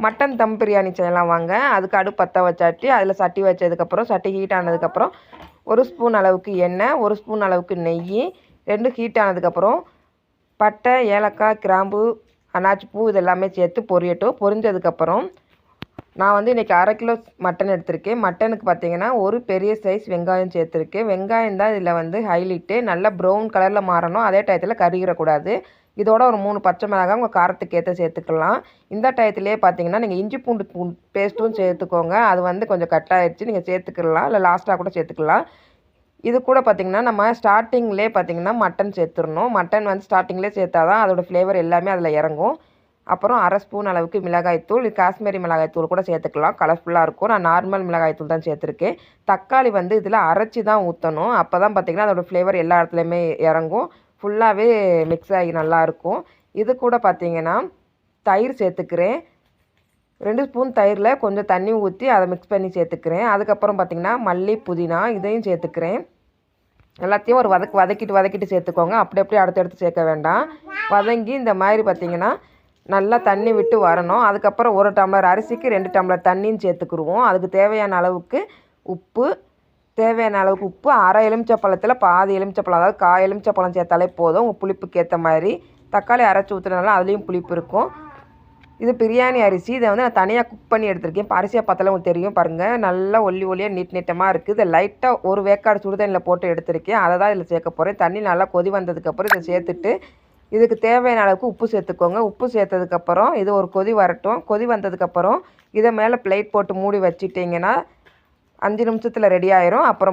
Mutton தம் பிரியாணி செய்யலாம் வாங்க. அதுக்கு அடுப்பு பற்ற வச்சாச்சு. அதில் சட்டி வச்சதுக்கப்புறம் சட்டி ஹீட் ஆனதுக்கப்புறம் 1 ஸ்பூன் அளவுக்கு எண்ணெய், 1 ஸ்பூன் அளவுக்கு நெய், 2 ஹீட் ஆனதுக்கப்புறம் பட்டை, ஏலக்காய், கிராம்பு, அன்னாச்சி பூ இது எல்லாமே சேர்த்து பொரியட்டும். பொரிஞ்சதுக்கப்புறம் நான் வந்து இன்றைக்கி 1/2 கிலோ மட்டன் எடுத்திருக்கேன். மட்டனுக்கு பார்த்திங்கன்னா ஒரு பெரிய சைஸ் வெங்காயம் சேர்த்துருக்கேன். வெங்காயம் தான் இதில் வந்து ஹைலைட்டு. நல்லா ப்ரௌன் கலரில் மாறணும். அதே டயத்தில் கருகிடக்கூடாது. இதோட ஒரு 3 பச்சை மிளகாய் உங்கள் காரத்துக்கு ஏற்ற சேர்த்துக்கலாம். இந்த டயத்துலேயே பார்த்தீங்கன்னா நீங்கள் இஞ்சி பூண்டு பேஸ்ட்டும் சேர்த்துக்கோங்க. அது வந்து கொஞ்சம் கட் ஆகிடுச்சு, நீங்கள் சேர்த்துக்கலாம், இல்லை லாஸ்ட்டாக கூட சேர்த்துக்கலாம். இது கூட பார்த்திங்கன்னா நம்ம ஸ்டார்டிங்லேயே பார்த்திங்கன்னா மட்டன் சேர்த்துடணும். மட்டன் வந்து ஸ்டார்டிங்லேயே சேர்த்தா தான் அதோடய ஃப்ளேவர் எல்லாமே அதில் இறங்கும். அப்புறம் 1/2 ஸ்பூன் அளவுக்கு மிளகாய்த்தூள், காஷ்மீரி மிளகாய்த்தூள் கூட சேர்த்துக்கலாம், கலர்ஃபுல்லாக இருக்கும். நான் நார்மல் மிளகாய்த்தூள் தான் சேர்த்துருக்கேன். தக்காளி வந்து இதில் அரைச்சி தான் ஊற்றணும். அப்போ தான் பார்த்திங்கன்னா அதோடய ஃப்ளேவர் எல்லா இடத்துலையுமே இறங்கும், ஃபுல்லாகவே மிக்ஸ் ஆகி நல்லாயிருக்கும். இது கூட பார்த்திங்கன்னா தயிர் சேர்த்துக்கிறேன். 2 ஸ்பூன் தயிரில் கொஞ்சம் தண்ணி ஊற்றி அதை மிக்ஸ் பண்ணி சேர்த்துக்கிறேன். அதுக்கப்புறம் பார்த்திங்கன்னா மல்லி, புதினா இதையும் சேர்த்துக்கிறேன். எல்லாத்தையும் ஒரு வதக்கிட்டு சேர்த்துக்கோங்க. அப்படி அடுத்தடுத்து சேர்க்க வேண்டாம். வதங்கி இந்த மாதிரி பார்த்திங்கன்னா நல்லா தண்ணி விட்டு வரணும். அதுக்கப்புறம் 1 டம்ளர் அரிசிக்கு 2 டம்ளர் தண்ணியும் சேர்த்துக்குருவோம். அதுக்கு தேவையான அளவுக்கு உப்பு, 1/2 எலுமிச்சப்பழத்தில் பாதி எலுமிச்சப்பழம், அதாவது 1/4 எலுமிச்சப்பழம் சேர்த்தாலே போதும் உங்கள் புளிப்புக்கு ஏற்ற மாதிரி. தக்காளி அரைச்சி ஊற்றுறதுனால அதுலேயும் புளிப்பு இருக்கும். இது பிரியாணி அரிசி. இதை வந்து நான் தனியாக குக் பண்ணி எடுத்திருக்கேன். இப்போ அரிசியை பார்த்தாலே உங்களுக்கு தெரியும் பாருங்கள், நல்லா ஒல்லியாக நீட்டமாக இருக்குது. இதை லைட்டாக ஒரு வேக்காடு சுடுதண்ணியில் போட்டு எடுத்திருக்கேன். அதை தான் இதில் சேர்க்க போகிறேன். தண்ணி நல்லா கொதி வந்ததுக்கப்புறம் இதை சேர்த்துட்டு இதுக்கு தேவையான அளவுக்கு உப்பு சேர்த்துக்கோங்க. உப்பு சேர்த்ததுக்கப்புறம் இது ஒரு கொதி வரட்டும். கொதி வந்ததுக்கப்புறம் இதை மேலே பிளேட் போட்டு மூடி வச்சிட்டிங்கன்னா 5 நிமிஷத்தில் ரெடி ஆயிரும். அப்புறம்